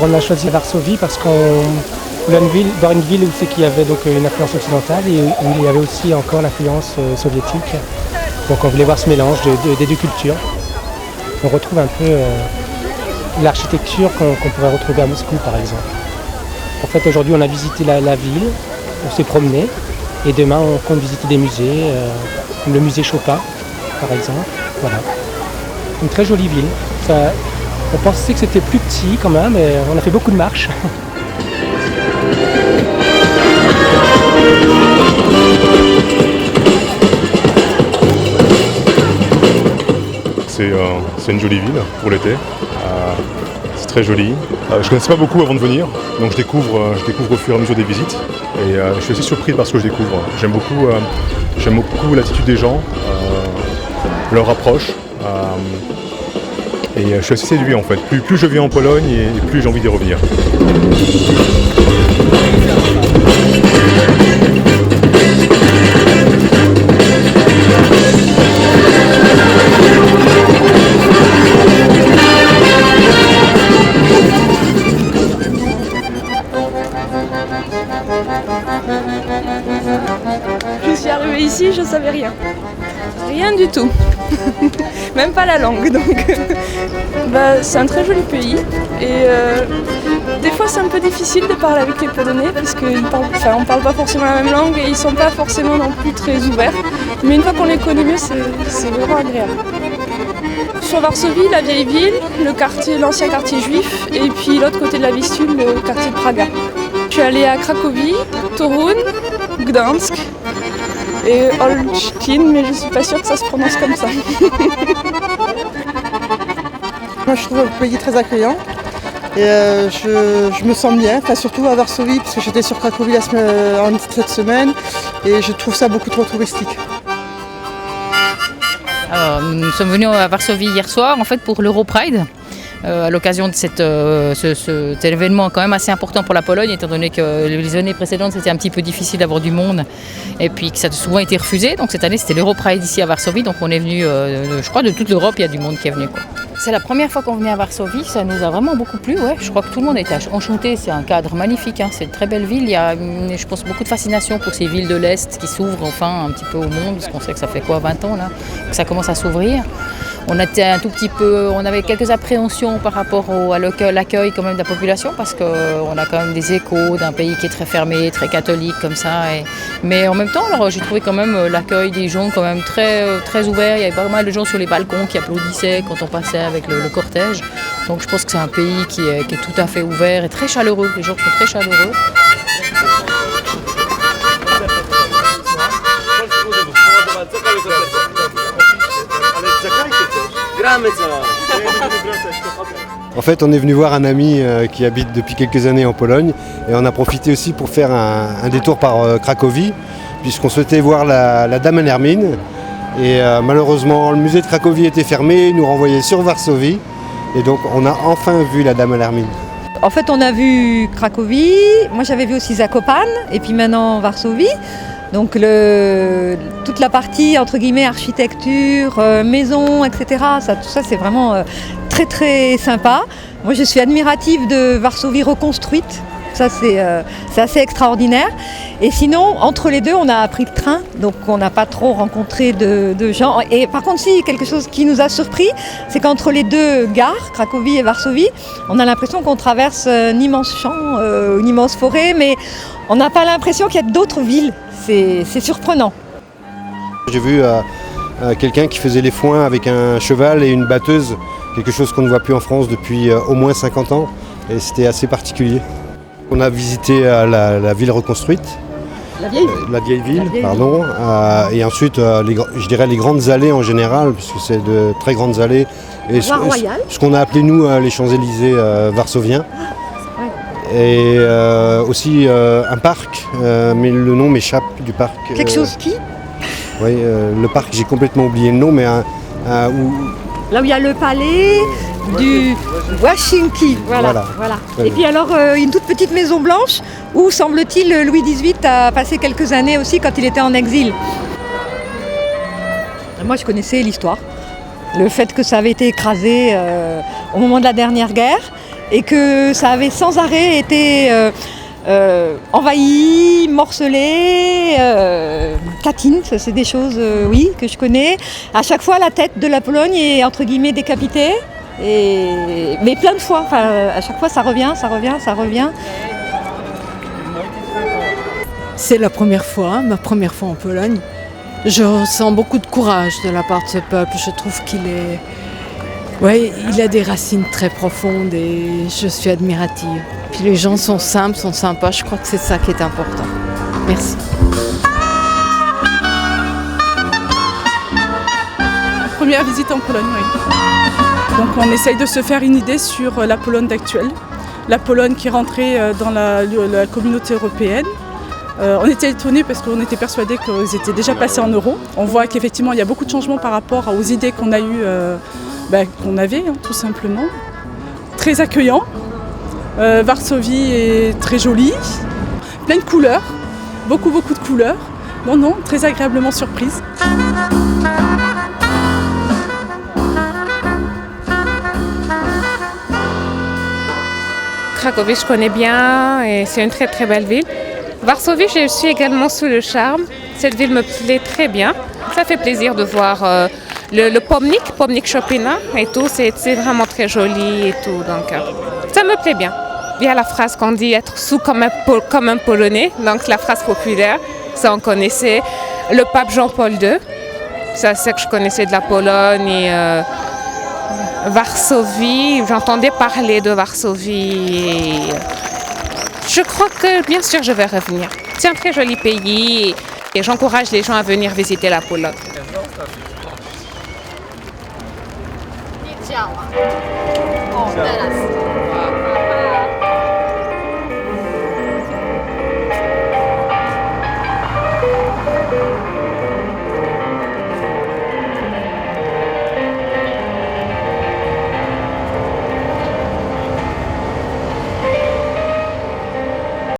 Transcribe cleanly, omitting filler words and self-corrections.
On a choisi Varsovie parce qu'on voulait voir une ville où c'est qu'il y avait donc une influence occidentale et où il y avait aussi encore l'influence soviétique. Donc on voulait voir ce mélange des deux cultures. On retrouve un peu l'architecture qu'on pourrait retrouver à Moscou par exemple. En fait aujourd'hui on a visité la ville, on s'est promené et demain on compte visiter des musées, comme le musée Chopin par exemple. Voilà. Une très jolie ville. On pensait que c'était plus petit quand même, mais on a fait beaucoup de marches. C'est une jolie ville pour l'été. C'est très joli. Je ne connaissais pas beaucoup avant de venir, donc je découvre au fur et à mesure des visites. Et je suis assez surpris par ce que je découvre. J'aime beaucoup l'attitude des gens, leur approche. Et je suis assez séduit en fait. Plus je viens en Pologne et plus j'ai envie d'y revenir. Je suis arrivée ici, je savais rien. Rien du tout. Même pas la langue, donc c'est un très joli pays et des fois c'est un peu difficile de parler avec les Polonais parce qu'on parle pas forcément la même langue et ils sont pas forcément non plus très ouverts, mais une fois qu'on les connaît mieux c'est vraiment agréable. Sur Varsovie, la vieille ville, l'ancien quartier juif et puis l'autre côté de la Vistule, le quartier de Praga. Je suis allée à Cracovie, Toruń, Gdansk et Olsztyn, mais je suis pas sûre que ça se prononce comme ça. Moi je trouve le pays très accueillant et je me sens bien, surtout à Varsovie parce que j'étais sur Cracovie cette semaine et je trouve ça beaucoup trop touristique. Alors, nous sommes venus à Varsovie hier soir en fait pour l'Europride. À l'occasion de cet événement quand même assez important pour la Pologne, étant donné que les années précédentes c'était un petit peu difficile d'avoir du monde et puis que ça a souvent été refusé. Donc cette année c'était l'Europride ici à Varsovie, donc on est venu, je crois de toute l'Europe, il y a du monde qui est venu, quoi. C'est la première fois qu'on venait à Varsovie, ça nous a vraiment beaucoup plu, ouais. Je crois que tout le monde a été enchanté, c'est un cadre magnifique, hein. C'est une très belle ville, il y a je pense beaucoup de fascination pour ces villes de l'Est qui s'ouvrent enfin un petit peu au monde, parce qu'on sait que ça fait 20 ans là, que ça commence à s'ouvrir. On avait quelques appréhensions par rapport à l'accueil quand même de la population parce qu'on a quand même des échos d'un pays qui est très fermé, très catholique comme ça. Mais en même temps, alors, j'ai trouvé quand même l'accueil des gens quand même très, très ouvert. Il y avait pas mal de gens sur les balcons qui applaudissaient quand on passait avec le cortège. Donc je pense que c'est un pays qui est tout à fait ouvert et très chaleureux. Les gens sont très chaleureux. En fait, on est venu voir un ami qui habite depuis quelques années en Pologne et on a profité aussi pour faire un détour par Cracovie puisqu'on souhaitait voir la Dame Hermine et malheureusement le musée de Cracovie était fermé, il nous renvoyait sur Varsovie et donc on a enfin vu la Dame Hermine. En fait, on a vu Cracovie, moi j'avais vu aussi Zakopane et puis maintenant Varsovie. Donc toute la partie entre guillemets architecture, maison, etc. Tout ça c'est vraiment très très sympa. Moi je suis admirative de Varsovie reconstruite. Ça c'est assez extraordinaire. Et sinon entre les deux on a pris le train, donc on n'a pas trop rencontré de gens. Et par contre si quelque chose qui nous a surpris, c'est qu'entre les deux gares, Cracovie et Varsovie, on a l'impression qu'on traverse un immense champ, une immense forêt, mais on n'a pas l'impression qu'il y a d'autres villes. C'est surprenant. J'ai vu quelqu'un qui faisait les foins avec un cheval et une batteuse, quelque chose qu'on ne voit plus en France depuis au moins 50 ans et c'était assez particulier. On a visité la ville reconstruite, la vieille ville, pardon, et ensuite je dirais les grandes allées en général, puisque c'est de très grandes allées. Et ce qu'on a appelé nous les Champs-Élysées varsoviens. Et aussi un parc, mais le nom m'échappe du parc. Quelque chose qui ? Oui, le parc, j'ai complètement oublié le nom, mais là où il y a le palais du Washington, voilà. Et puis alors une toute petite maison blanche où semble-t-il Louis XVIII a passé quelques années aussi quand il était en exil. Moi je connaissais l'histoire, le fait que ça avait été écrasé au moment de la dernière guerre. et que ça avait sans arrêt été envahi, morcelé, Katyn, ça, c'est des choses oui, que je connais. À chaque fois, la tête de la Pologne est entre guillemets décapitée, mais plein de fois. À chaque fois, ça revient. C'est la première fois, ma première fois en Pologne. Je ressens beaucoup de courage de la part de ce peuple. Je trouve il a des racines très profondes et je suis admirative. Puis les gens sont simples, sont sympas. Je crois que c'est ça qui est important. Merci. Première visite en Pologne, oui. Donc on essaye de se faire une idée sur la Pologne actuelle. La Pologne qui est rentrée dans la communauté européenne. On était étonnés parce qu'on était persuadés qu'ils étaient déjà passés en euro. On voit qu'effectivement il y a beaucoup de changements par rapport aux idées qu'on a eues, qu'on avait tout simplement. Très accueillant. Varsovie est très jolie. Plein de couleurs. Beaucoup de couleurs. Non, très agréablement surprise. Cracovie, je connais bien et c'est une très très belle ville. Varsovie, je suis également sous le charme. Cette ville me plaît très bien. Ça fait plaisir de voir le Pomnik Chopina et tout. C'est vraiment très joli et tout. Donc, ça me plaît bien. Il y a la phrase qu'on dit être sous comme un Polonais. Donc la phrase populaire, ça on connaissait. Le pape Jean-Paul II, ça c'est que je connaissais de la Pologne. Et, Varsovie, j'entendais parler de Varsovie. Je crois que bien sûr je vais revenir. C'est un très joli pays et j'encourage les gens à venir visiter la Pologne. Nie działa. O, teraz.